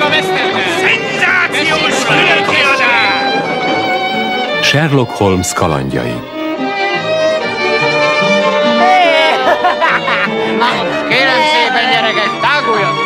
a Westernel! Szenzációs különkiadás! Sherlock Holmes kalandjai. Kérem szépen, gyerekek, táguljon!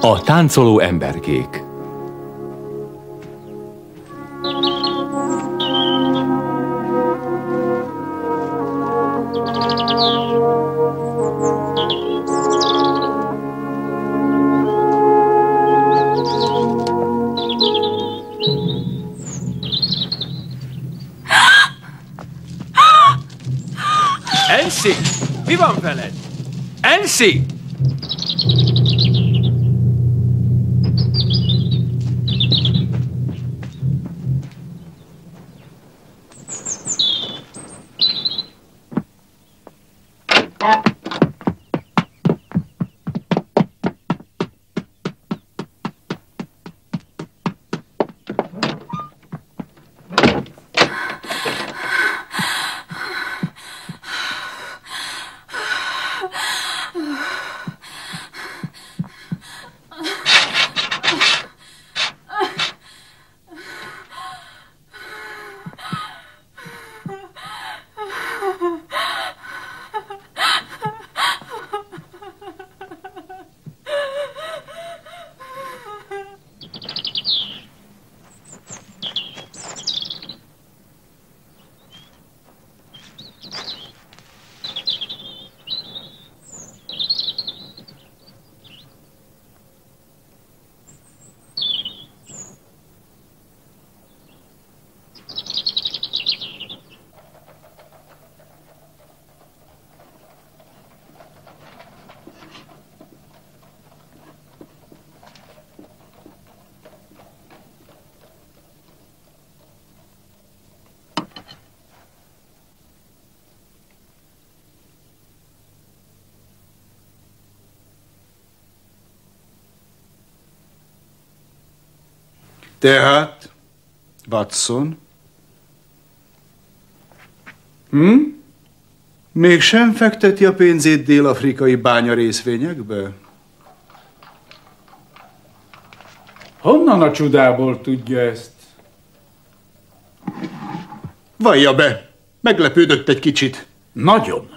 A táncoló emberkék. Elsie, mi van veled? Elsie! Tehát, Watson? Mégsem fekteti a pénzét dél-afrikai bányarészvényekbe? Honnan a csodából tudja ezt? Vallja be, meglepődött egy kicsit. Nagyon.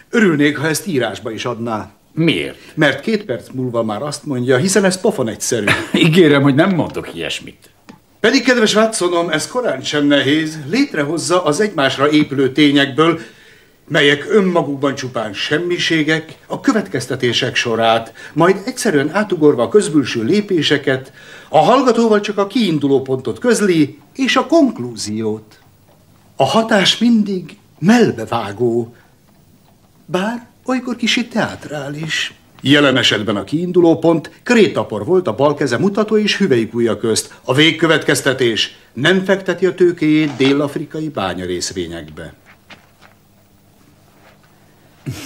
Örülnék, ha ezt írásba is adná. Miért? Mert 2 perc múlva már azt mondja, hiszen ez pofon egyszerű. Ígérem, hogy nem mondok ilyesmit. Pedig, kedves Watsonom, ez korán sem nehéz. Létrehozza az egymásra épülő tényekből, melyek önmagukban csupán semmiségek, a következtetések sorát, majd egyszerűen átugorva a közbülső lépéseket, a hallgatóval csak a kiinduló pontot közli, és a konklúziót. A hatás mindig mellbevágó, bár olykor kicsit teátrális. Jelen esetben a kiinduló pont krétapor volt a bal keze mutató és hüvelykujja közt. A végkövetkeztetés: nem fekteti a tőkéjét dél-afrikai bányarészvényekbe.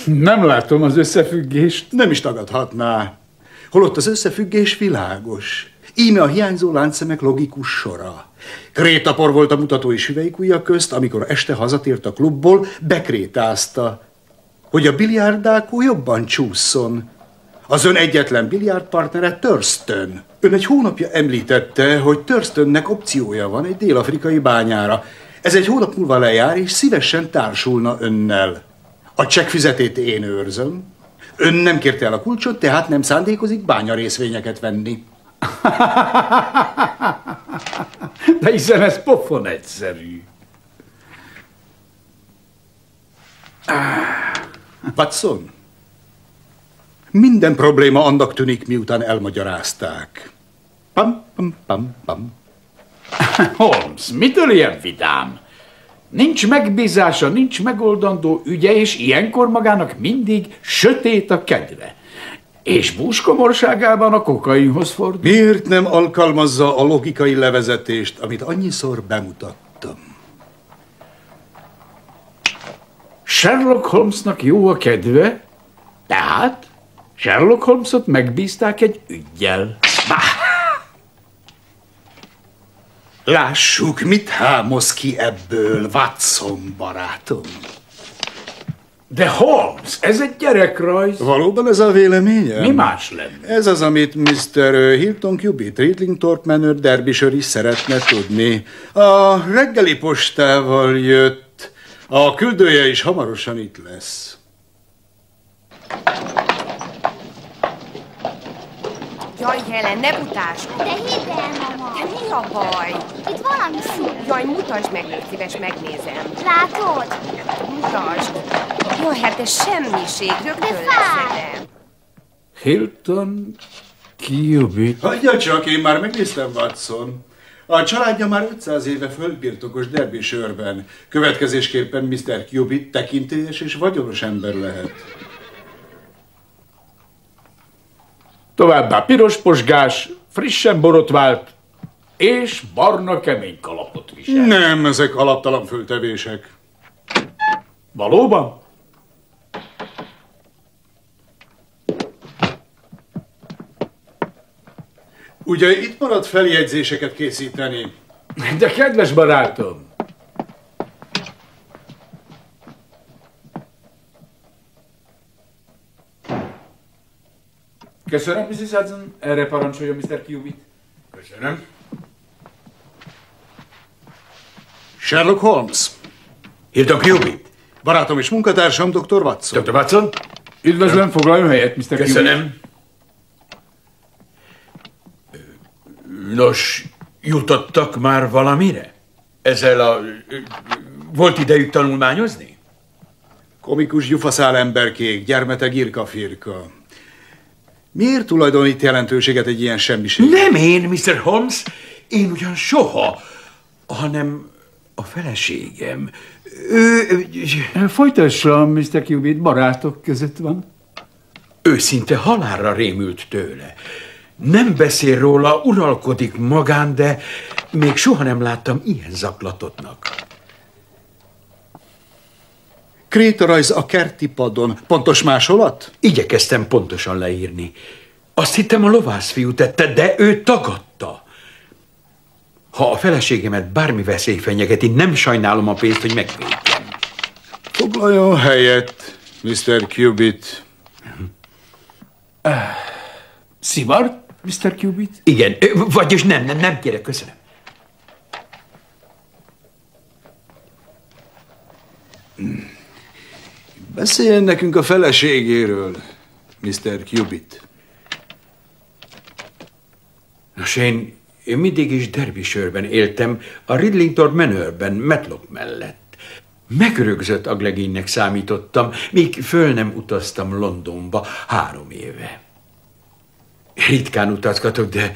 Nem látom az összefüggést. Nem is tagadhatná. Holott az összefüggés világos. Íme a hiányzó láncszemek logikus sora. Krétapor volt a mutató és hüvelykujja közt, amikor este hazatért a klubból, bekrétázta, hogy a biliárddálkó jobban csúszson. Az ön egyetlen biliárdpartnere Thurston. Ön egy hónapja említette, hogy Thurstonnek opciója van egy dél-afrikai bányára. Ez egy hónap múlva lejár, és szívesen társulna önnel. A csekkfizetét én őrzöm. Ön nem kérte el a kulcsot, tehát nem szándékozik bányarészvényeket venni. De hiszen ez pofon egyszerű. Watson, minden probléma annak tűnik, miután elmagyarázták. Pam, pam, pam, pam. Holmes, mitől ilyen vidám? Nincs megbízása, nincs megoldandó ügye, és ilyenkor magának mindig sötét a kedve. És búskomorságában a kokainhoz fordul. Miért nem alkalmazza a logikai levezetést, amit annyiszor bemutattam? Sherlock Holmesnak jó a kedve, tehát Sherlock Holmesot megbízták egy üggyel. Lássuk, mit hámoz ki ebből, Watson barátom. De Holmes, ez egy gyerekrajz. Valóban ez a véleményem? Mi más lenne? Ez az, amit Mr. Hilton Cubitt, Ridlingthorpe Manor, Derbyshire is szeretne tudni. A reggeli postával jött. A küldője is hamarosan itt lesz. Jaj, Helen, ne butás! De hidd el, mama! De mi a baj? Itt valami szín. Jaj, mutasd meg, légy szíves, megnézem. Látod? Mutasd! Jaj, hát ez semmiség, rögtön De fáj. leszedem. Hilton Cubitt. Hagyja csak, én már megnéztem, Watson. A családja már 500 éve földbirtokos Derbyshire-ben. Következésképpen Mr. Cubitt tekintélyes és vagyonos ember lehet. Továbbá piros posgás, frissen borotvált, és barna kemény kalapot visel. Nem, ezek alaptalan föltevések. Valóban? Ugye itt maradt feljegyzéseket készíteni? De kedves barátom! Köszönöm, Mrs. Hudson. Erre parancsoljon, Mr. Cubitt. Köszönöm. Sherlock Holmes. Hilton Cubitt. Barátom és munkatársam, Dr. Watson. Dr. Watson. Üdvözlöm, foglaljon helyet, Mr. Cubitt. Köszönöm. Nos, jutottak már valamire? Ezzel a... Volt idejük tanulmányozni? Komikus gyufaszál emberkék, gyermeteg irka-firka. Miért tulajdonít jelentőséget egy ilyen semmiség? Nem én, Mr. Holmes. Én ugyan soha, hanem a feleségem. Folytassa, Mr. Cubitt, barátok között van. Ő szinte halálra rémült tőle. Nem beszél róla, uralkodik magán, de még soha nem láttam ilyen zaklatottnak. Krétarajz a kerti padon. Pontos másolat? Igyekeztem pontosan leírni. Azt hittem, a lovászfiú tette, de ő tagadta. Ha a feleségemet bármi veszély fenyegeti, nem sajnálom a pénzt, hogy megvédjem. Foglaljon helyet, Mr. Cubitt. Szivart, Mr. Cubitt? Igen, vagyis nem kérek, köszönöm. Beszéljen nekünk a feleségéről, Mr. Cubitt. Nos, én mindig is Derbyshire-ben éltem, a Ridlingthorpe Manorben, Matlock mellett. Megrögzött aglegénynek számítottam, míg föl nem utaztam Londonba 3 éve. Ritkán utazgatok, de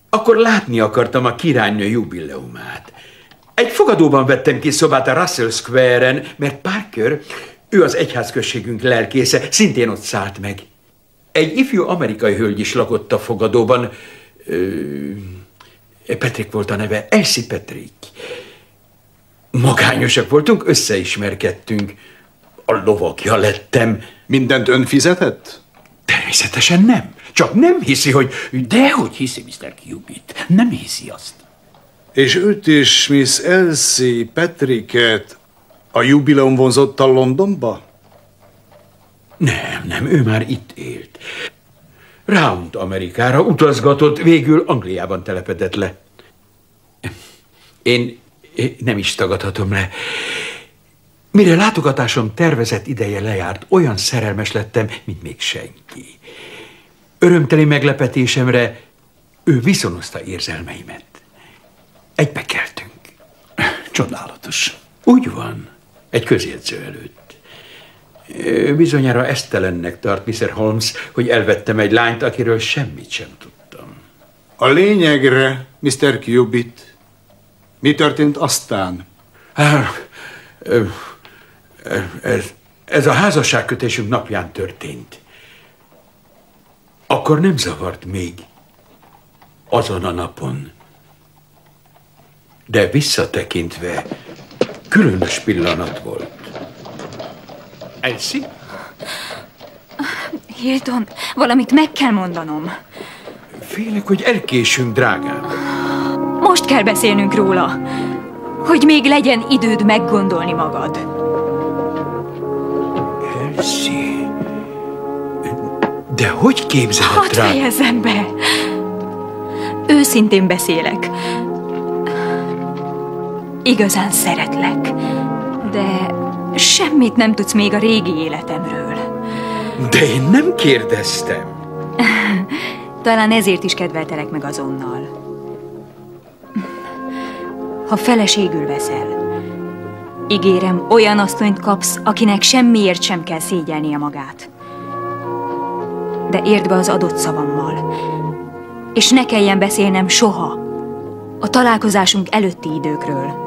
akkor látni akartam a királynő jubileumát. Egy fogadóban vettem ki szobát a Russell Square-en, mert Parker, ő az egyházközségünk lelkésze, szintén ott szállt meg. Egy ifjú amerikai hölgy is lakott a fogadóban. Patrick volt a neve, Elsie Patrick. Magányosak voltunk, összeismerkedtünk. A lovagja lettem. Mindent ön fizetett? Természetesen nem. Csak nem hiszi, hogy... Dehogy hiszi, Mr. Cubitt. Nem hiszi azt. És őt és Miss Elsie Patricket a jubileum vonzotta Londonba? Nem, ő már itt élt. Round Amerikára utazgatott, végül Angliában telepedett le. Én nem is tagadhatom le. Mire látogatásom tervezett ideje lejárt, olyan szerelmes lettem, mint még senki. Örömteli meglepetésemre ő viszonozta érzelmeimet. Egybe keltünk. Csodálatos. Úgy van, egy közjegyző előtt. Bizonyára esztelennek tart Mr. Holmes, hogy elvettem egy lányt, akiről semmit sem tudtam. A lényegre, Mr. Cubit, mi történt aztán? Ez a házasságkötésünk napján történt. Akkor nem zavart még azon a napon. De visszatekintve különös pillanat volt. Elsie? Hilton, valamit meg kell mondanom. Félek, hogy elkésünk, drágám. Most kell beszélnünk róla, hogy még legyen időd meggondolni magad. Elsie? De hogy képzeled, Hadd drágám? fejezzem be. Őszintén beszélek. Igazán szeretlek, de semmit nem tudsz még a régi életemről. De én nem kérdeztem. Talán ezért is kedveltelek meg azonnal. Ha feleségül veszel, ígérem, olyan asszonyt kapsz, akinek semmiért sem kell szégyelnie magát. De értsd be az adott szavammal, és ne kelljen beszélnem soha a találkozásunk előtti időkről.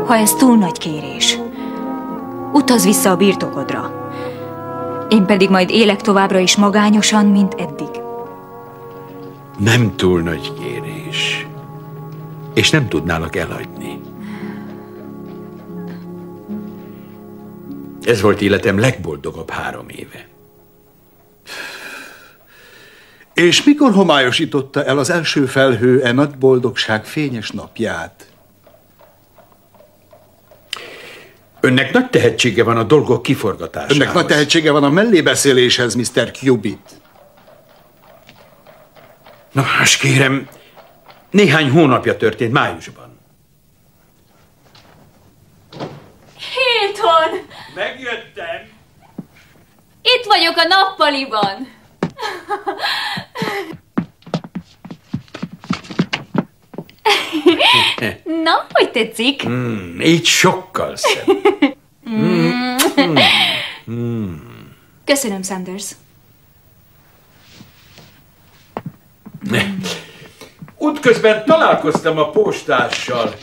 Ha ez túl nagy kérés, utazz vissza a birtokodra. Én pedig majd élek továbbra is magányosan, mint eddig. Nem túl nagy kérés. És nem tudnálak elhagyni. Ez volt életem legboldogabb 3 éve. És mikor homályosította el az első felhő e nagy boldogság fényes napját? Önnek nagy tehetsége van a dolgok kiforgatásához. Önnek nagy tehetsége van a mellébeszéléshez, Mr. Cubit. Na, most kérem, néhány hónapja történt, májusban. Hilton! Megjöttem! Itt vagyok a nappaliban! Na, hogy tetszik? Így sokkal szebb. Köszönöm, Sanders. Útközben találkoztam a postással.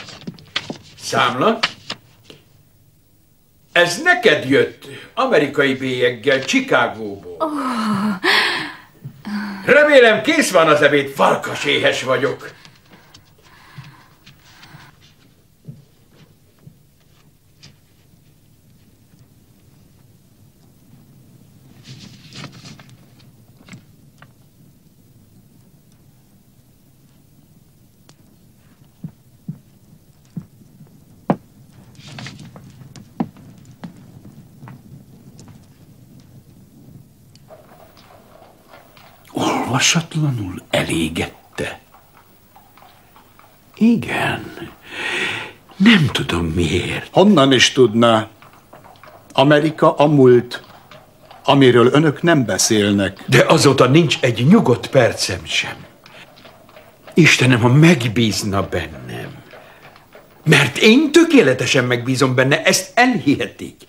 Számla? Ez neked jött, amerikai bélyeggel, Chicagóból. Remélem, kész van az ebéd, farkaséhes vagyok. Olvasatlanul elégette. Igen. Nem tudom miért. Honnan is tudná? Amerika a múlt, amiről önök nem beszélnek. De azóta nincs egy nyugodt percem sem. Istenem, ha megbízna bennem. Mert én tökéletesen megbízom benne, ezt elhihetik.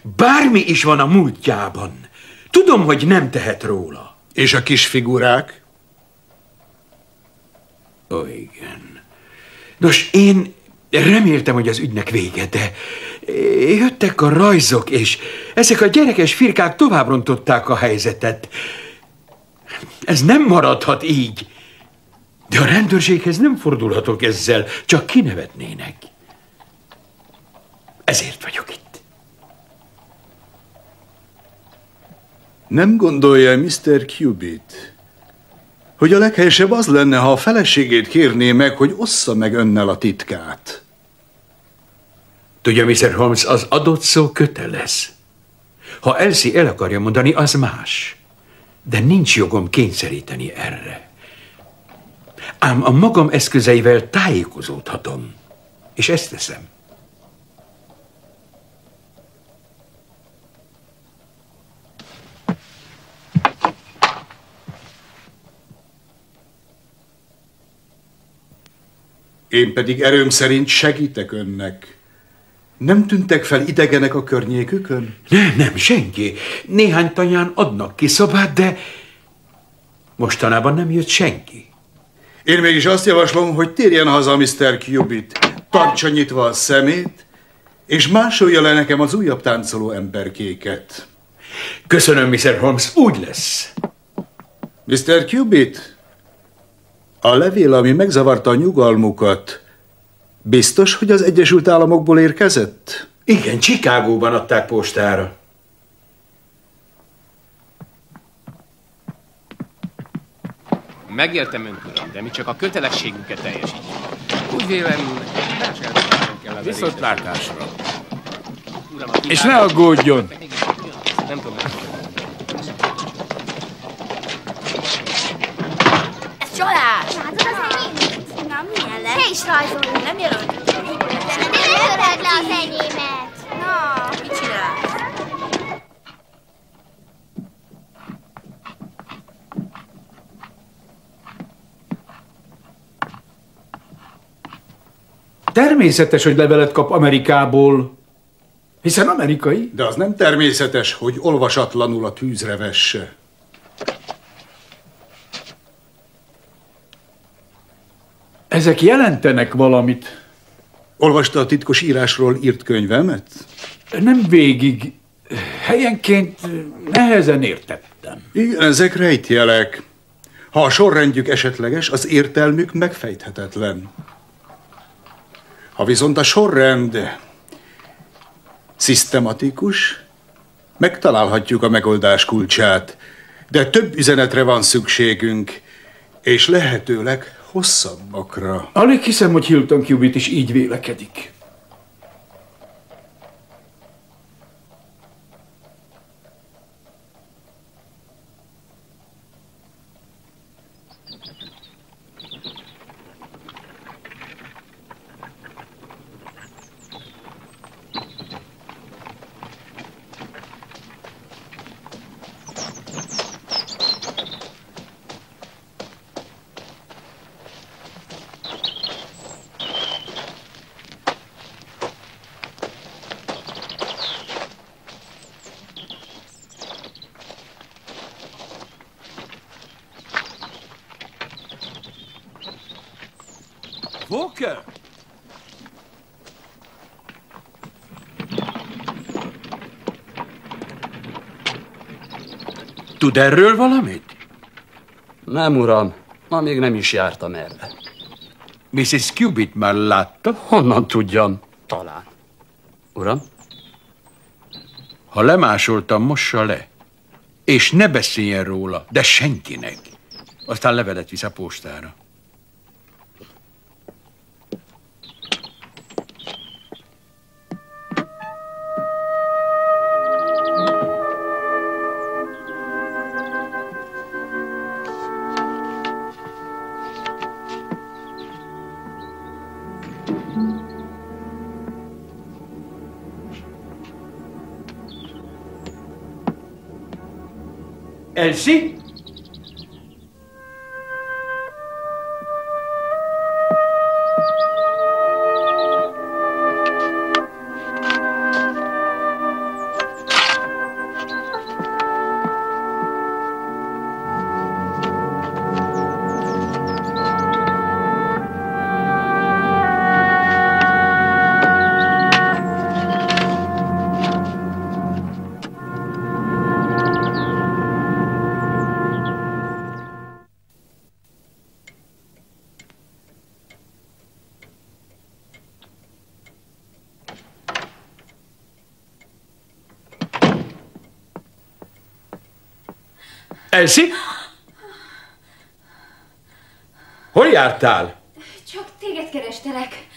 Bármi is van a múltjában. Tudom, hogy nem tehet róla. És a kis figurák? Ó, igen. Nos, én reméltem, hogy az ügynek vége, de jöttek a rajzok, és ezek a gyerekes firkák tovább rontották a helyzetet. Ez nem maradhat így. De a rendőrséghez nem fordulhatok ezzel, csak kinevetnének. Ezért vagyok itt. Nem gondolja, Mr. Cubit, hogy a leghelyesebb az lenne, ha a feleségét kérné meg, hogy ossza meg önnel a titkát? Tudja, Mr. Holmes, az adott szó kötelez. Ha Elsie el akarja mondani, az más. De nincs jogom kényszeríteni erre. Ám a magam eszközeivel tájékozódhatom. És ezt teszem. Én pedig erőm szerint segítek önnek. Nem tűntek fel idegenek a környékükön? Nem, senki. Néhány tanyán adnak ki szobát, de Mostanában nem jött senki. Én mégis azt javaslom, hogy térjen haza Mr. Cubit, tartsa nyitva a szemét, és másolja le nekem az újabb táncoló emberkéket. Köszönöm, Mr. Holmes, úgy lesz. Mr. Cubit, a levél, ami megzavarta a nyugalmukat, biztos, hogy az Egyesült Államokból érkezett? Igen, Chicagóban adták postára. Megértem, Ön Uram, de mi csak a kötelességünket teljesítjük. Úgy vélem, más elvárásunk kell az Viszontlátásra. Uram, És ne aggódjon! Nem tudom. Ez csalás! Látod az enyémet? Na, milyen lesz? Te is rajzolj! Nem jelölt. De nem jelölted le az enyémet! Na, mit csinálsz? Természetes, hogy levelet kap Amerikából, hiszen amerikai. De az nem természetes, hogy olvasatlanul a tűzre vesse. Ezek jelentenek valamit. Olvasta a titkos írásról írt könyvemet? Nem végig. Helyenként nehezen értettem. Igen, ezek rejtjelek. Ha a sorrendjük esetleges, az értelmük megfejthetetlen. Ha viszont a sorrend szisztematikus, megtalálhatjuk a megoldás kulcsát, de több üzenetre van szükségünk, és lehetőleg hosszabbakra. Alig hiszem, hogy Hilton Cubit is így vélekedik. Walker! Tud erről valamit? Nem, uram. Ma még nem is jártam erre. Mrs. Cubit már látta? Honnan tudjam? Talán. Uram? Ha lemásoltam, mossa le. És ne beszéljen róla, de senkinek. Aztán levelet visz a postára. Elsie? Elsie? Hol jártál? Csak téged kerestelek.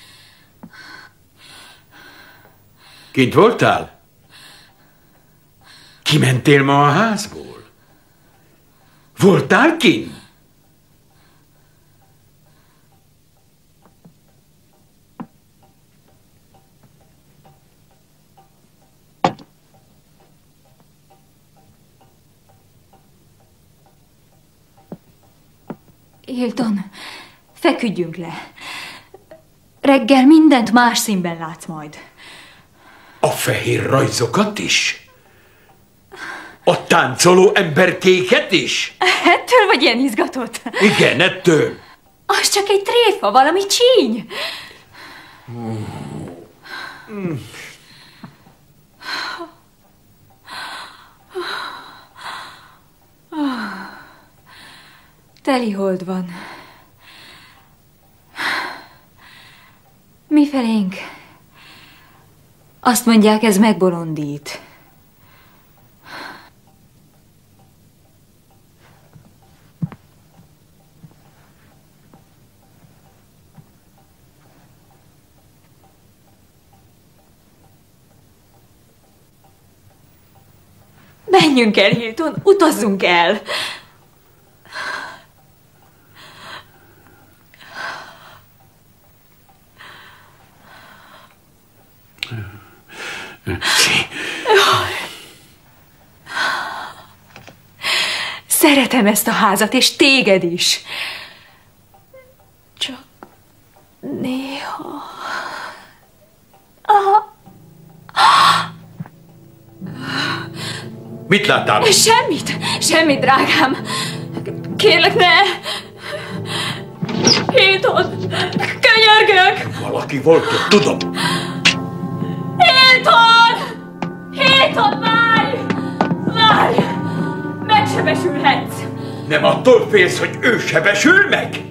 Kint voltál? Kimentél ma a házból? Voltál kint? Hilton, feküdjünk le. Reggel mindent más színben látsz majd. A fehér rajzokat is? A táncoló emberkéket is? Ettől vagy ilyen izgatott? Igen, ettől. Az csak egy tréfa, valami csíny. Telihold van. Mifelénk? Azt mondják, ez megbolondít. Menjünk el, Hilton, utazzunk el! Szeretem ezt a házat, és téged is. Csak néha... Mit láttál? Semmit, drágám. Kérlek, ne! Hilton! Könyörgök! Valaki volt ott, tudom. Hilton! Hilton, várj! Várj! Megsebesülhetsz! Nem attól félsz, hogy ő sebesül meg?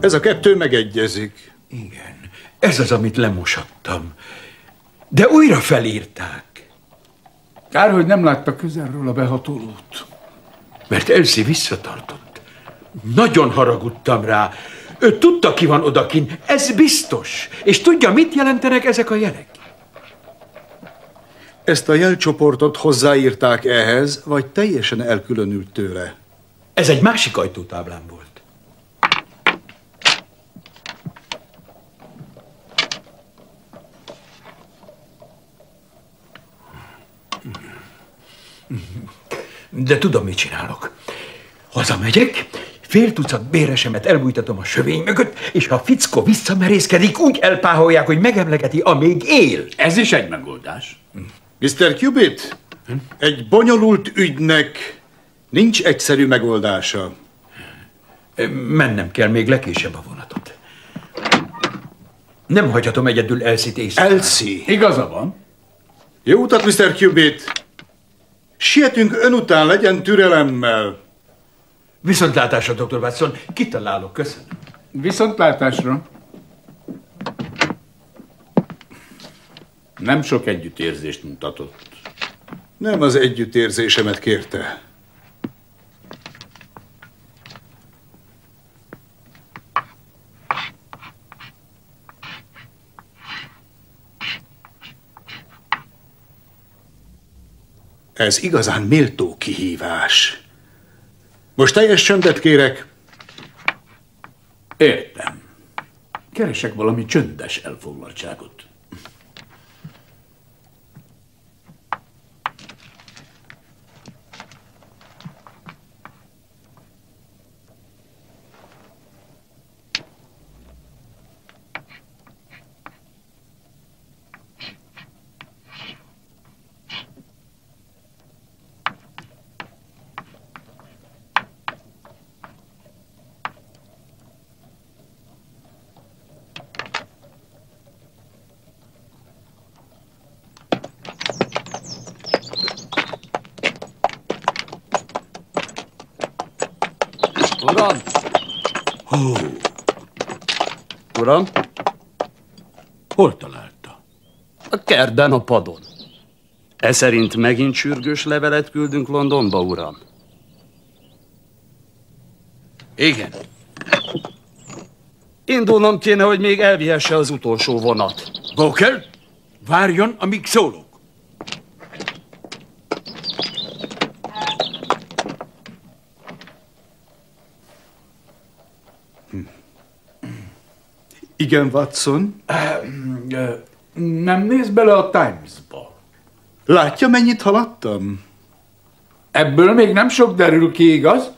Ez a kettő megegyezik. Igen, ez az, amit lemosattam. De újra felírták. Kár, hogy nem látta közelről a behatolót. Mert Elsie visszatartott. Nagyon haragudtam rá. Ő tudta, ki van odakin, ez biztos. És tudja, mit jelentenek ezek a jelek? Ezt a jelcsoportot hozzáírták ehhez, vagy teljesen elkülönült tőle? Ez egy másik ajtótáblán volt. De tudom, mit csinálok. Hazamegyek, fél tucat béresemet elbújtatom a sövény mögött, és ha a fickó visszamerészkedik, úgy elpáholják, hogy megemlegeti, amíg él. Ez is egy megoldás. Mr. Cubitt, egy bonyolult ügynek nincs egyszerű megoldása. Mennem kell, még lekésebb a vonatot. Nem hagyhatom egyedül Elsie-t éjszakán. Elsie? Igaza van. Jó utat, Mr. Cubitt. Sietünk ön után, legyen türelemmel. Viszontlátásra, Dr. Watson. Kitalálok, köszönöm. Viszontlátásra. Nem sok együttérzést mutatott. Nem az együttérzésemet kérte. Ez igazán méltó kihívás. Most teljes csöndet kérek. Értem. Keresek valami csöndes elfoglaltságot. Uram! Uram? Hol találta? A kertben, a padon. E szerint megint sürgős levelet küldünk Londonba, uram? Igen. Indulnom kéne, hogy még elvihesse az utolsó vonat. Gawker, várjon, amíg szólok. Igen, Watson? Nem néz bele a Times-ba. Látja, mennyit haladtam? Ebből még nem sok derül ki, igaz?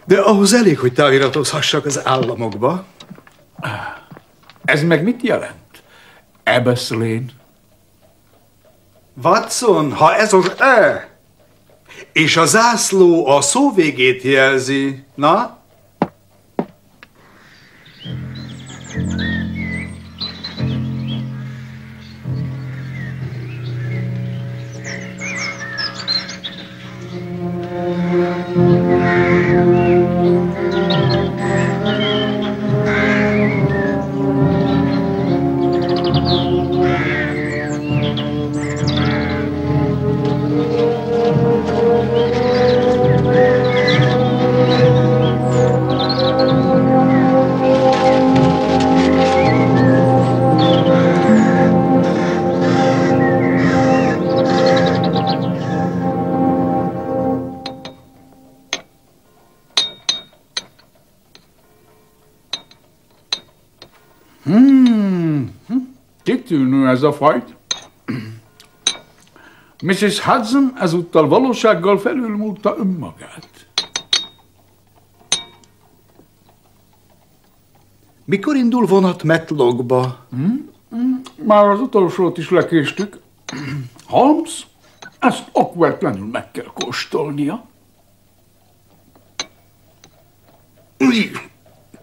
De ahhoz elég, hogy táviratozhassak az államokba. Ez meg mit jelent? Abbas Lane? Watson, ha ez az E, és a zászló a szó végét jelzi, na? Kitűnő ez a fajt. Mrs. Hudson ezúttal valósággal felülmúlta önmagát. Mikor indul vonat Matlockba? Már az utolsót is lekéstük. Holmes, ezt okvetlenül meg kell kóstolnia.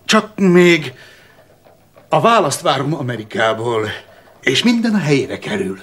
Csak még a választ várom Amerikából, és minden a helyére kerül.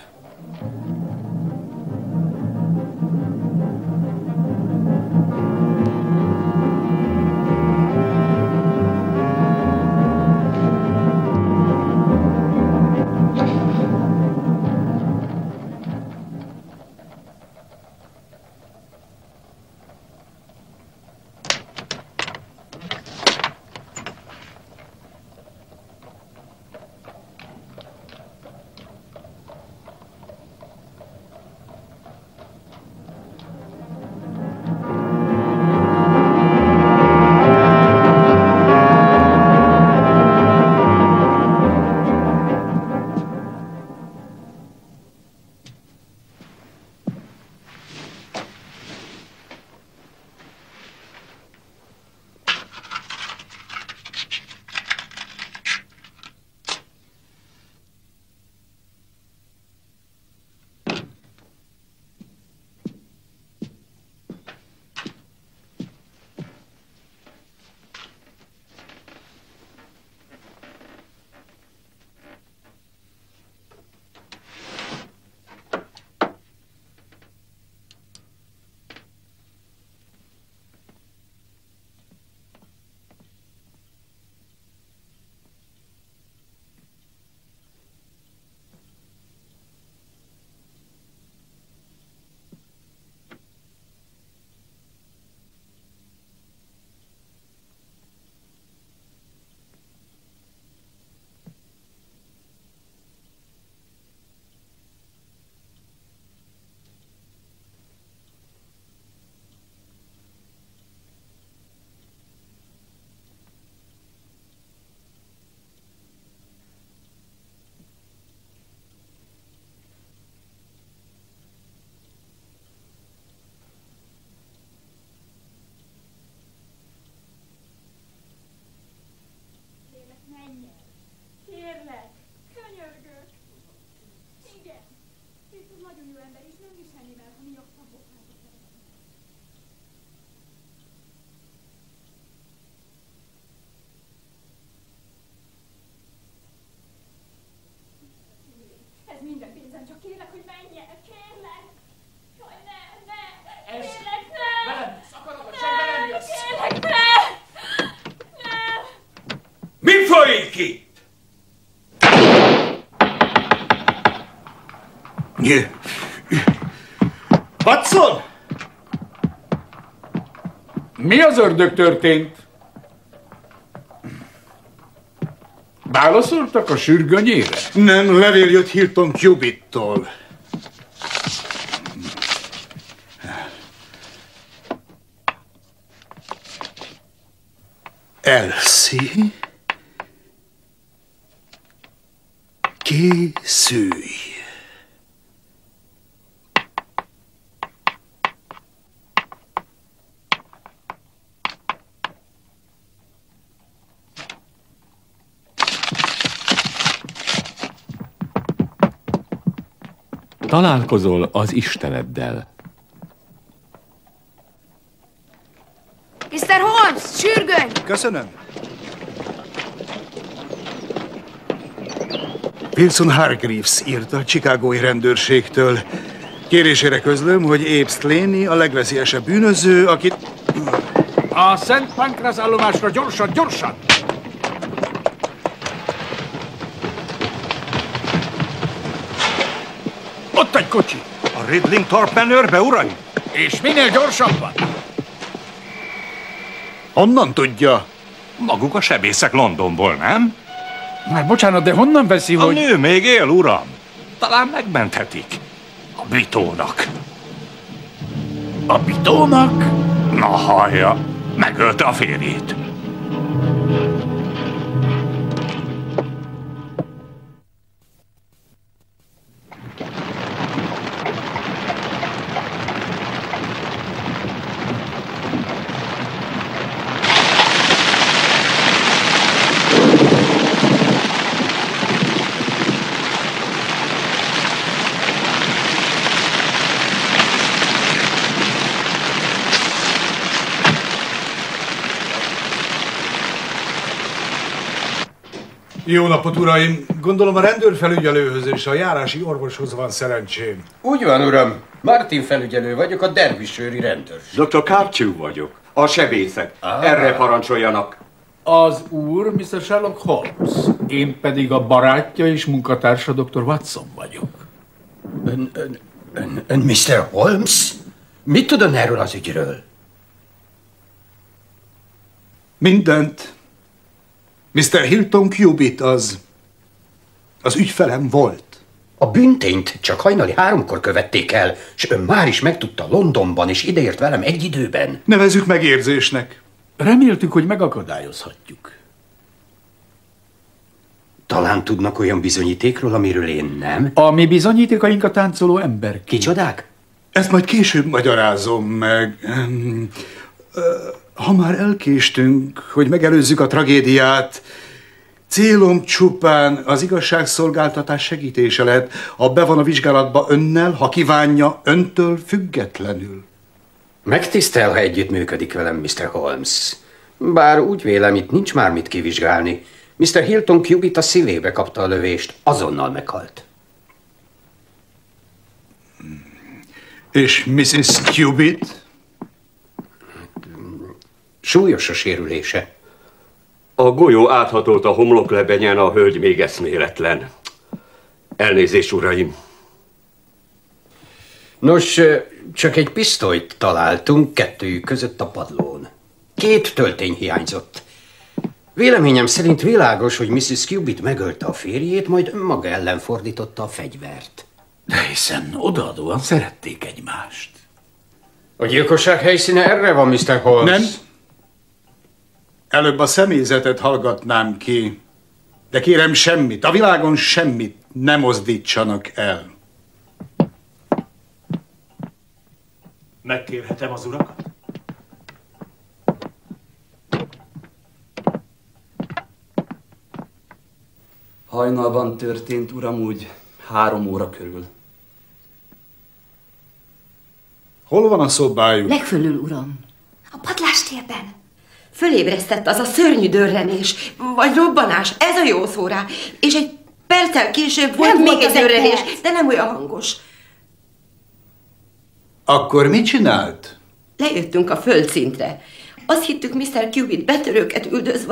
Kérlek, könyörgök. Igen, Krisztus nagyon jó ember, és nem viselném el, ha mi jobb szabottába szeretnénk. Ez minden pénzem, csak kérlek, hogy menj el, kérlek. Jaj, ne. Kérlek, ne. Velem, szakarodva, csak velem jössz. Kérlek, ne. Mi folyik itt? Watson! Mi az ördög történt? Válaszoltak a sürgönyére? Nem, levél jött Hilton Cubittól. Elsie? Készülj! Találkozol az Isteneddel. Mr. Holmes, sürgőny! Köszönöm. Wilson Hargreaves írt a chicagói rendőrségtől. Kérésére közlöm, hogy Abe Slaney a legveszélyesebb bűnöző, akit... A Szent Pankrász állomásra gyorsan, gyorsan! Ott egy kocsi! A Ridlingthorpe Manorbe, uraim! És minél gyorsabban! Honnan tudja? Maguk a sebészek Londonból, nem? Már bocsánat, de honnan veszi, A hogy... nő még él, uram. Talán megmenthetik. A Bitónak. A Bitónak? Na hallja, megölte a férjét. Jó napot, uraim! Gondolom a rendőrfelügyelőhöz és a járási orvoshoz van szerencsém. Úgy van, uram. Martin felügyelő vagyok, a Derbyshire-i rendőrség. Dr. Cardew vagyok. A sebészek. Erre parancsoljanak. Az úr Mr. Sherlock Holmes. Én pedig a barátja és munkatársa Dr. Watson vagyok. Ön Mr. Holmes? Mit tud ön erről az ügyről? Mindent. Mr. Hilton Cubitt az ügyfelem volt. A bűntényt csak hajnali 3-kor követték el, és ön már is megtudta Londonban, és ideért velem egy időben. Nevezzük megérzésnek. Reméltük, hogy megakadályozhatjuk. Talán tudnak olyan bizonyítékról, amiről én nem? A mi bizonyítékaink a táncoló ember. Kicsodák? Ezt majd később magyarázom meg. Ha már elkéstünk, hogy megelőzzük a tragédiát, célom csupán az igazságszolgáltatás segítése lehet, ha bevon a vizsgálatba önnel, ha kívánja, öntől függetlenül. Megtisztel, ha együttműködik velem, Mr. Holmes. Bár úgy vélem, itt nincs már mit kivizsgálni. Mr. Hilton Cubitt a szívébe kapta a lövést, azonnal meghalt. És Mrs. Cubitt? Súlyos a sérülése. A golyó áthatolt a homloklebenyen, a hölgy még eszméletlen. Elnézést, uraim. Nos, csak egy pisztolyt találtunk kettőjük között a padlón. 2 töltény hiányzott. Véleményem szerint világos, hogy Mrs. Cubitt megölte a férjét, majd maga ellen fordította a fegyvert. De hiszen odaadóan szerették egymást. A gyilkosság helyszíne erre van, Mr. Holmes? Nem. Előbb a személyzetet hallgatnám ki. De kérem, semmit, a világon semmit ne mozdítsanak el. Megkérhetem az urakat? Hajnalban történt, uram, úgy 3 óra körül. Hol van a szobájuk? Legfölül, uram. A padlástérben. Fölébresztett az a szörnyű dörrenés, vagy robbanás, ez a jó szó rá. És egy perccel később volt még egy dörrenés, de nem olyan hangos. Akkor mit csinált? Lejöttünk a földszintre. Azt hittük, Mr. Cubitt betörőket üldöz,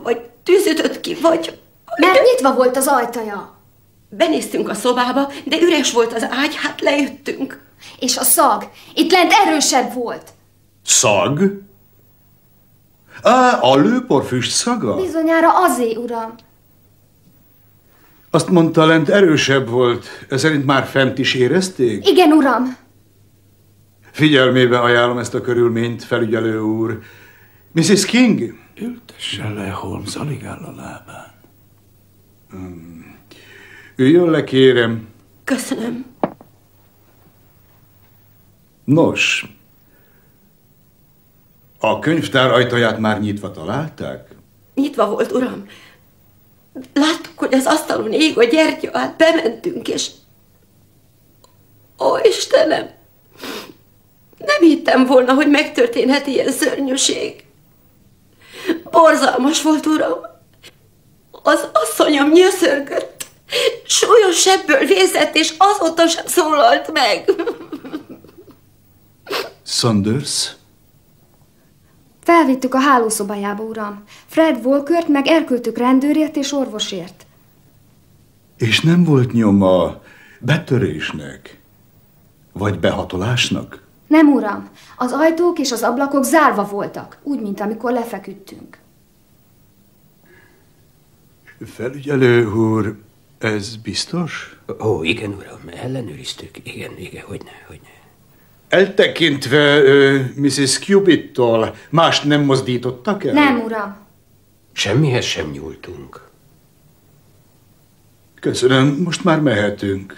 vagy tűzütött ki, vagy... Mert nyitva volt az ajtaja. Benéztünk a szobába, de üres volt az ágy, hát lejöttünk. És a szag itt lent erősebb volt. Szag? A lőporfüst szaga? Bizonyára azé, uram. Azt mondta, lent erősebb volt. Ez szerint már fent is érezték? Igen, uram. Figyelmébe ajánlom ezt a körülményt, felügyelő úr. Mrs. King? Ültesse le, Holmes, alig áll a lábán. Üljön le, kérem. Köszönöm. Nos, a könyvtár ajtaját már nyitva találták? Nyitva volt, uram. Láttuk, hogy az asztalon ég a gyertya, hát bementünk, és... Ó, Istenem! Nem hittem volna, hogy megtörténhet ilyen szörnyűség. Borzalmas volt, uram. Az asszonyom nyöszörgött. Súlyos sebből vérzett, és azóta sem szólalt meg. Saunders? Felvittük a hálószobájába, uram. Fred Walkert meg elküldtük rendőrért és orvosért. És nem volt nyoma betörésnek? Vagy behatolásnak? Nem, uram. Az ajtók és az ablakok zárva voltak, úgy, mint amikor lefeküdtünk. Felügyelő úr, ez biztos? Ó, igen, uram, ellenőriztük. Igen, hogyne. Eltekintve Mrs. Cubittól mást nem mozdítottak el? Nem, uram. Semmihez sem nyúltunk. Köszönöm, most már mehetünk.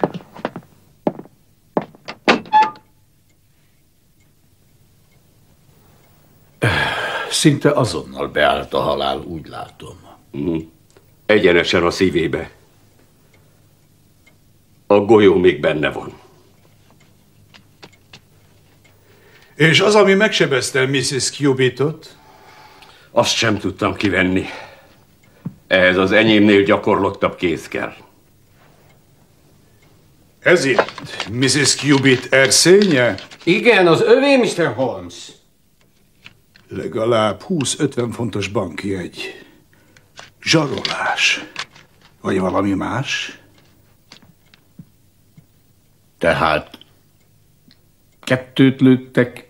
Szinte azonnal beállt a halál, úgy látom. Egyenesen a szívébe. A golyó még benne van. És az, ami megsebezte Mrs. Cubittot? Azt sem tudtam kivenni. Ehhez az enyémnél gyakorlottabb kéz kell. Ez itt Mrs. Cubitt erszénye? Igen, az övé, Mr. Holmes. Legalább 20-50 fontos bankjegy. Zsarolás. Vagy valami más? Tehát 2 lőttek,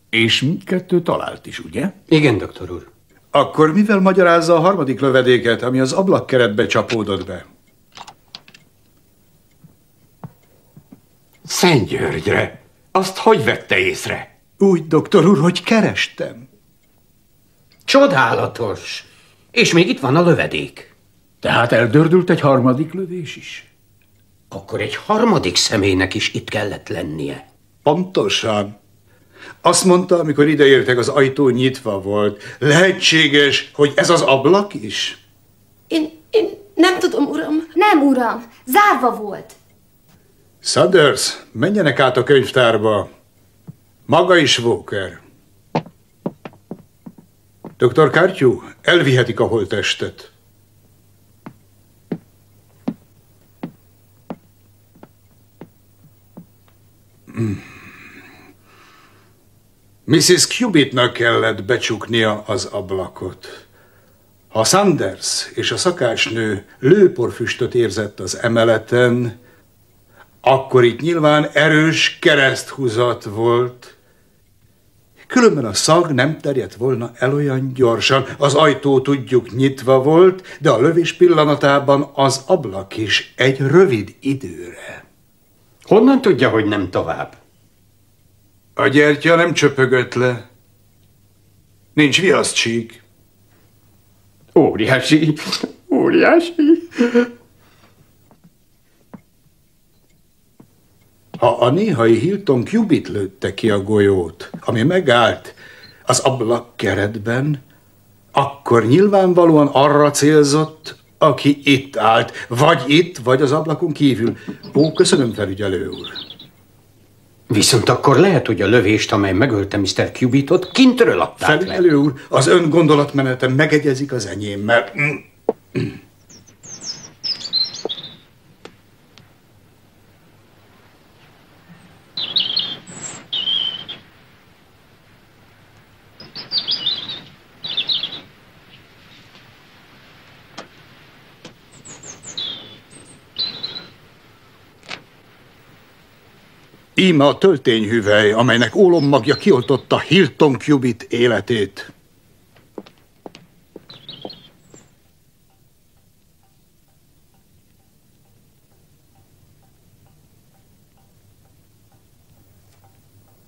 és mindkettő talált is, ugye? Igen, doktor úr. Akkor mivel magyarázza a harmadik lövedéket, ami az ablakkeretbe csapódott be? Szent Györgyre! Azt hogy vette észre? Úgy, doktor úr, hogy kerestem. Csodálatos! És még itt van a lövedék. Tehát eldördült egy harmadik lövés is? Akkor egy harmadik személynek is itt kellett lennie. Pontosan. Azt mondta, amikor ideértek, az ajtó nyitva volt. Lehetséges, hogy ez az ablak is? Én nem tudom, uram. Nem, uram. Zárva volt. Saunders, menjenek át a könyvtárba. Maga is Walker. Dr. Carthew, elvihetik a holttestet. Mrs. Cubittnak kellett becsuknia az ablakot. Ha Saunders és a szakácsnő lőporfüstöt érzett az emeleten, akkor itt nyilván erős kereszthúzat volt. Különben a szag nem terjedt volna el olyan gyorsan. Az ajtó, tudjuk, nyitva volt, de a lövés pillanatában az ablak is egy rövid időre. Honnan tudja, hogy nem tovább? A gyertya nem csöpögött le. Nincs viaszcsík. Óriási. Ha a néhai Hilton Cubitt lőtte ki a golyót, ami megállt az ablakkeretben, akkor nyilvánvalóan arra célzott, aki itt állt, vagy az ablakon kívül. Ó, köszönöm, felügyelő úr. Viszont akkor lehet, hogy a lövést, amely megölte Mr. Cubittot, kintről adták le. Felügyelő úr, az ön gondolatmenete megegyezik az enyémmel. Íme a töltényhüvely, amelynek ólommagja kioltotta Hilton Cubitt életét.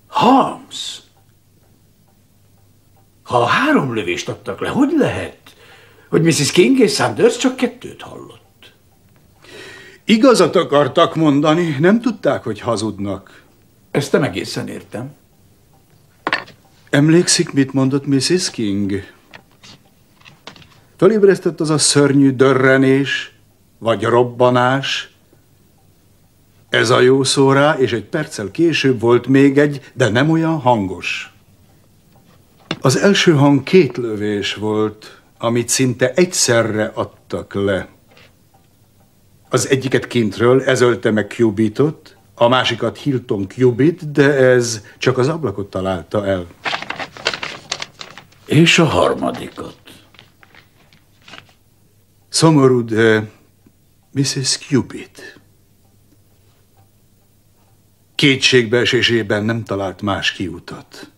Holmes! Ha 3 lövést adtak le, hogy lehet, hogy Mrs. King és Saunders csak 2 hallott? Igazat akartak mondani, nem tudták, hogy hazudnak. Ezt nem egészen értem. Emlékszik, mit mondott Mrs. King? Fölébresztett az a szörnyű dörrenés, vagy robbanás. Ez a jó szó rá, és egy perccel később volt még egy, de nem olyan hangos. Az első hang 2 lövés volt, amit szinte egyszerre adtak le. Az egyiket kintről, ez ölte meg Cubitot, a másikat Hilton Cubit, de ez csak az ablakot találta el. És a harmadikot? Szomorú, de Mrs. Cubit. Kétségbeesésében nem talált más kiutat.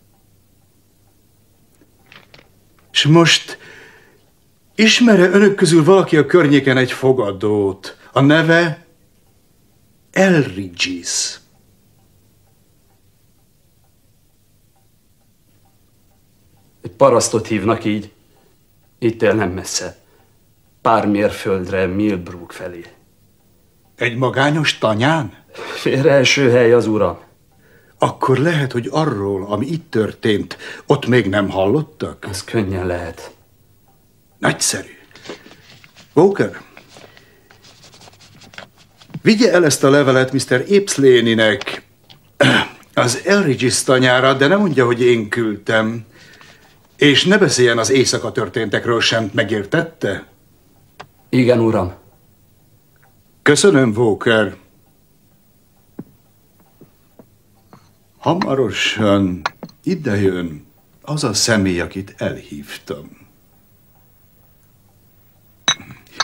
És most ismer-e önök közül valaki a környéken egy fogadót? A neve Elridges. Egy parasztot hívnak így. Itt él nem messze. Pár mérföldre Millbrook felé. Egy magányos tanyán? Félre első hely az uram. Akkor lehet, hogy arról, ami itt történt, ott még nem hallottak? Ez könnyen lehet. Nagyszerű. Walker, vigye el ezt a levelet Mr. Ypsilanti-nek az Elridges tanyára, de ne mondja, hogy én küldtem. És ne beszéljen az éjszaka történtekről sem, megértette? Igen, uram. Köszönöm, Walker. Hamarosan idejön az a személy, akit elhívtam.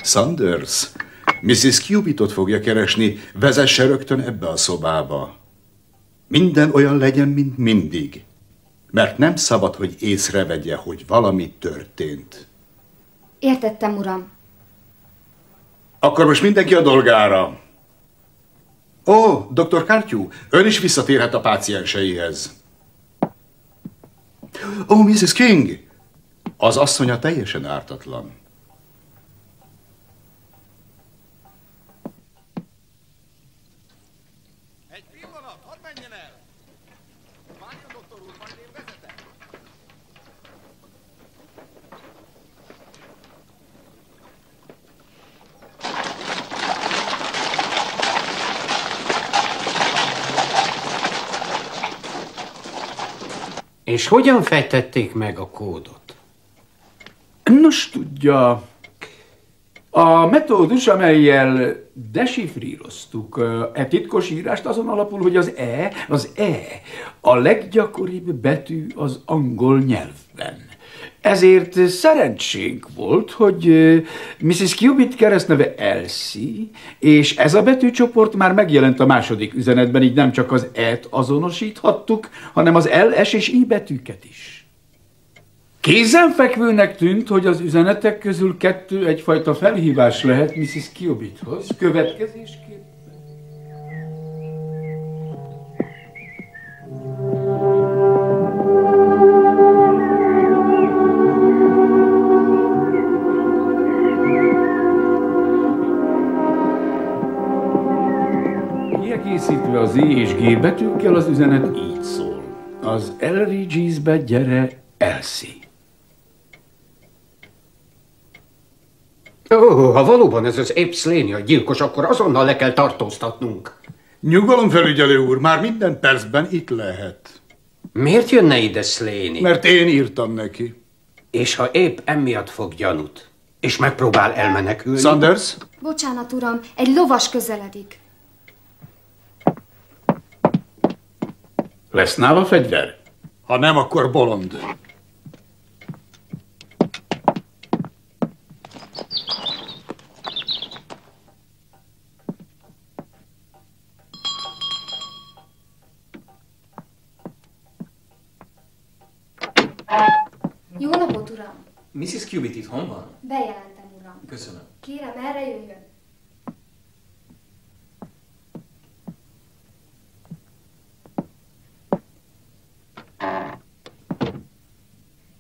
Sanders, Mrs. Cubitot fogja keresni, vezesse rögtön ebbe a szobába. Minden olyan legyen, mint mindig, mert nem szabad, hogy észrevegye, hogy valami történt. Értettem, uram. Akkor most mindenki a dolgára. Ó, Dr. Carthew, ön is visszatérhet a pácienseihez. Ó, Mrs. King, az asszonya teljesen ártatlan. Egy pillanat, hadd menjen el! Várjon, doktor úr, majd én vezetek. És hogyan fejtették meg a kódot? Nos, tudja, a metódus, amellyel desifríroztuk e titkos írást, azon alapul, hogy az E a leggyakoribb betű az angol nyelvben. Ezért szerencsénk volt, hogy Mrs. Cubit keresztneve Elsie, és ez a betűcsoport már megjelent a második üzenetben, így nem csak az E-t azonosíthattuk, hanem az L, S és I betűket is. Kézenfekvőnek tűnt, hogy az üzenetek közül 2 egyfajta felhívás lehet Mrs. Cubithoz. Következésképpen. Kiegészítve az E és G betűkkel az üzenet így szól. Az Elridgesbe gyere, Elsie. Ha valóban ez az Ypsilanti a gyilkos, akkor azonnal le kell tartóztatnunk. Nyugalom, felügyelő úr, már minden percben itt lehet. Miért jönne ide Slaney? Mert én írtam neki. És ha épp emiatt fog gyanút, és megpróbál elmenekülni... Sanders? Bocsánat, uram, egy lovas közeledik. Lesz nála fegyver? Ha nem, akkor bolond. Jó napot, uram! Mrs. Cubit itthon van? Bejelentem, uram. Köszönöm. Kérem, erre jöjjön.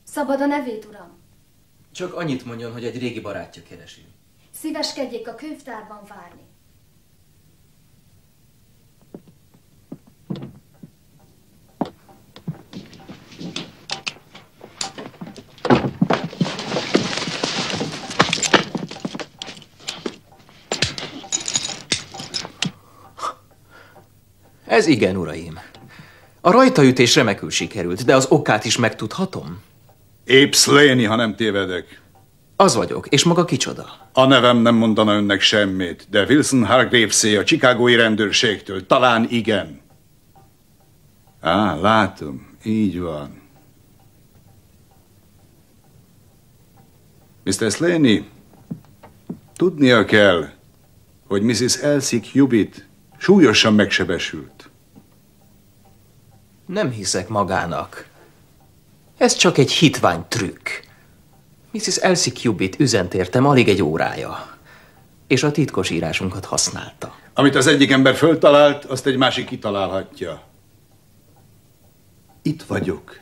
Szabad a nevét, uram? Csak annyit mondjon, hogy egy régi barátja keresi. Szíveskedjék a könyvtárban várni. Ez igen, uraim. A rajtaütés remekül sikerült, de az okát is megtudhatom? Abe Slaney, ha nem tévedek. Az vagyok, és maga kicsoda? A nevem nem mondana önnek semmit, de Wilson Hargreaves-é a chicagói rendőrségtől. Talán igen. Látom, így van. Mr. Slaney, tudnia kell, hogy Mrs. Elsie Cubitt súlyosan megsebesült. Nem hiszek magának. Ez csak egy hitvány trükk. Mrs. Elsie Cubitt üzent értem alig egy órája, és a titkos írásunkat használta. Amit az egyik ember föltalált, azt egy másik kitalálhatja. Itt vagyok.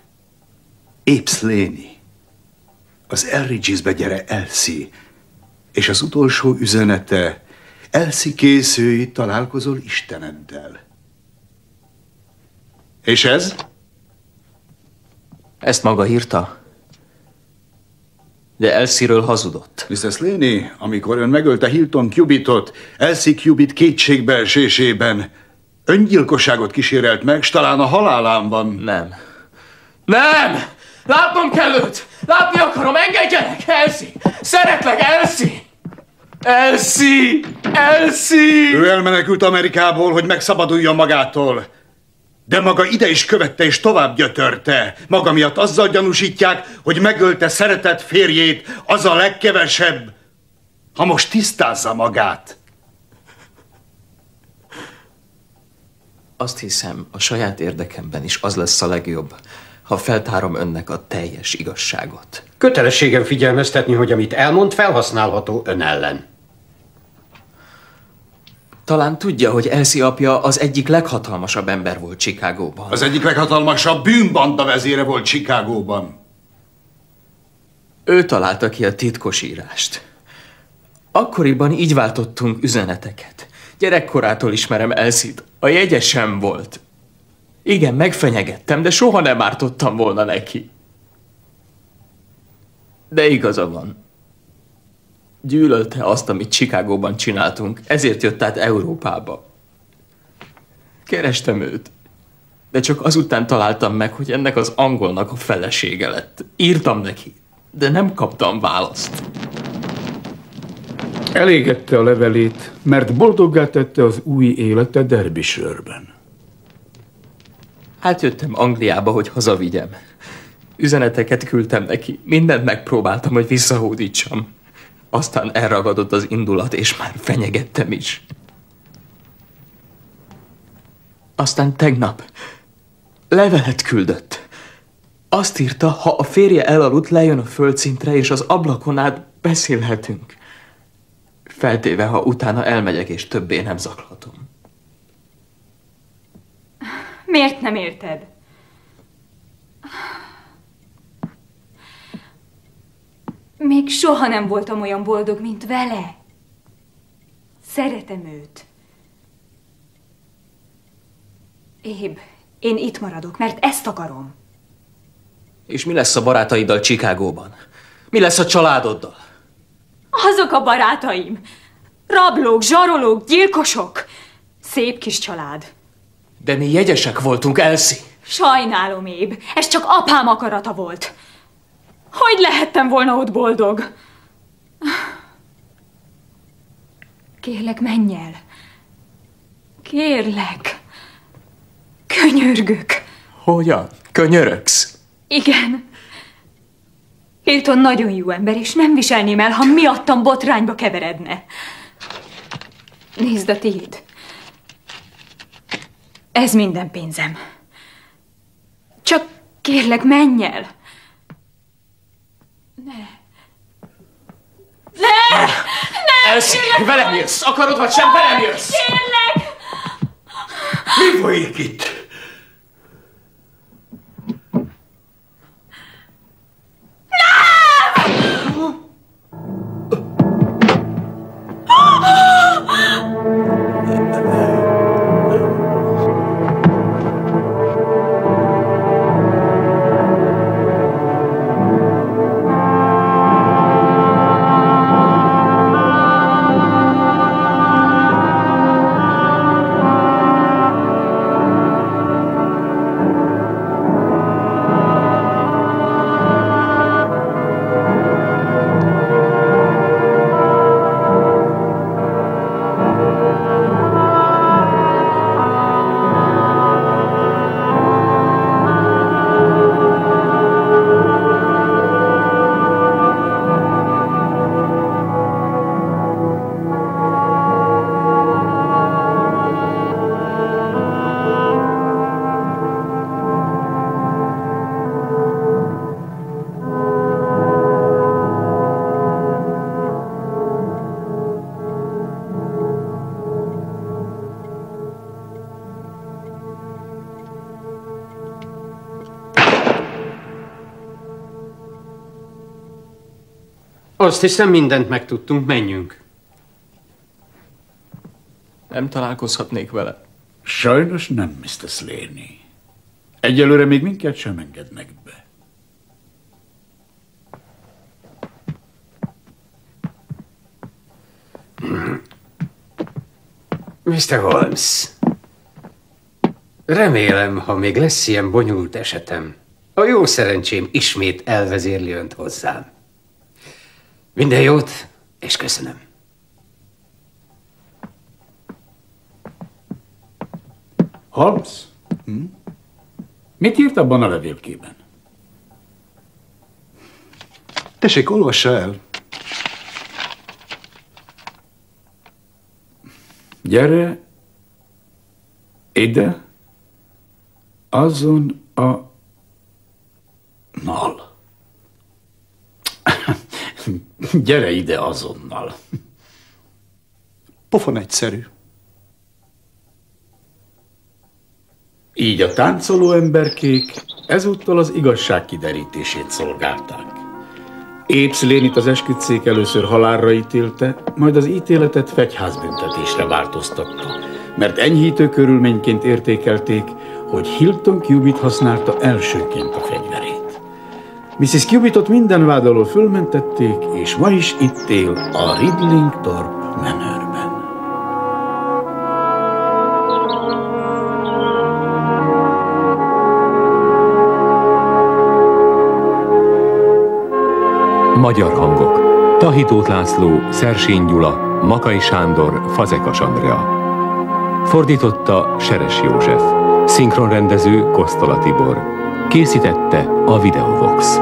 Abe Slaney. Az Elridges-be gyere, Elsie. És az utolsó üzenete: Elsie, készülj, találkozol Isteneddel. És ez? Ezt maga írta? De Elsie-ről hazudott. Mr. Slaney, amikor ön megölte Hilton Cubittot, Elsie Cubitt kétségbeesésében öngyilkosságot kísérelt meg, s talán a halálán van. Nem. Nem! Látnom kell őt! Látni akarom, engedjenek! Elsie! Szeretlek, Elsie! Elsie! Elsie! Ő elmenekült Amerikából, hogy megszabaduljon magától. De maga ide is követte és tovább gyötörte. Maga miatt azzal gyanúsítják, hogy megölte szeretett férjét, az a legkevesebb, ha most tisztázza magát. Azt hiszem, a saját érdekemben is az lesz a legjobb, ha feltárom önnek a teljes igazságot. Kötelességem figyelmeztetni, hogy amit elmond, felhasználható ön ellen. Talán tudja, hogy Elsie apja az egyik leghatalmasabb ember volt Chicagóban. Az egyik leghatalmasabb bűnbanda vezére volt Chicagóban. Ő találta ki a titkos írást. Akkoriban így váltottunk üzeneteket. Gyerekkorától ismerem Elsie-t. A jegye sem volt. Igen, megfenyegettem, de soha nem ártottam volna neki. De igaza van. Gyűlölte azt, amit Chicagóban csináltunk, ezért jött át Európába. Kerestem őt, de csak azután találtam meg, hogy ennek az angolnak a felesége lett. Írtam neki, de nem kaptam választ. Elégette a levelét, mert boldoggá tette az új élete Derbyshire-ben. Átjöttem Angliába, hogy hazavigyem. Üzeneteket küldtem neki, mindent megpróbáltam, hogy visszahódítsam. Aztán elragadott az indulat, és már fenyegettem is. Aztán tegnap levelet küldött. Azt írta, ha a férje elaludt, lejön a földszintre, és az ablakon át beszélhetünk. Feltéve, ha utána elmegyek, és többé nem zaklatom. Miért nem érted? Még soha nem voltam olyan boldog, mint vele. Szeretem őt. Éb, én itt maradok, mert ezt akarom. És mi lesz a barátaiddal Chicagóban? Mi lesz a családoddal? Azok a barátaim. Rablók, zsarolók, gyilkosok. Szép kis család. De mi jegyesek voltunk, Elsie. Sajnálom, Éb. Ez csak apám akarata volt. Hogy lehettem volna ott boldog? Kérlek, menj el. Kérlek. Könyörgök. Hogyan? Könyörögsz? Igen. Hilton nagyon jó ember, és nem viselném el, ha miattam botrányba keveredne. Nézd a tiéd. Ez minden pénzem. Csak kérlek, menj el. Ne. Elsie, velem jössz! Akarod, vagy sem, velem jössz! Kérlek! Mi folyik itt? Azt hiszem, mindent megtudtunk, menjünk. Nem találkozhatnék vele. Sajnos nem, Mr. Slaney. Egyelőre még minket sem engednek be. Mr. Holmes, remélem, ha még lesz ilyen bonyolult esetem, a jó szerencsém ismét elvezérli önt hozzám. Minden jót, és köszönöm. Holmes? Mit írt abban a levélkében? Tessék, olvassa el. Gyere ide azon a nal. Gyere ide azonnal. Pofon egyszerű. Így a táncoló emberkék ezúttal az igazság kiderítését szolgálták. Abe Slaneyt az esküdtszék először halálra ítélte, majd az ítéletet fegyházbüntetésre változtatta, mert enyhítő körülményként értékelték, hogy Hilton Cubitt használta elsőként a fegyverét. Mrs. Cubitot minden vád alól fölmentették, és ma is itt él a Ridlingthorpe Manorben. Magyar hangok. Tahi Tóth László, Szersény Gyula, Makai Sándor, Fazekas Andrea. Fordította Seres József. Szinkronrendező Kosztola Tibor. Készítette a Videovox.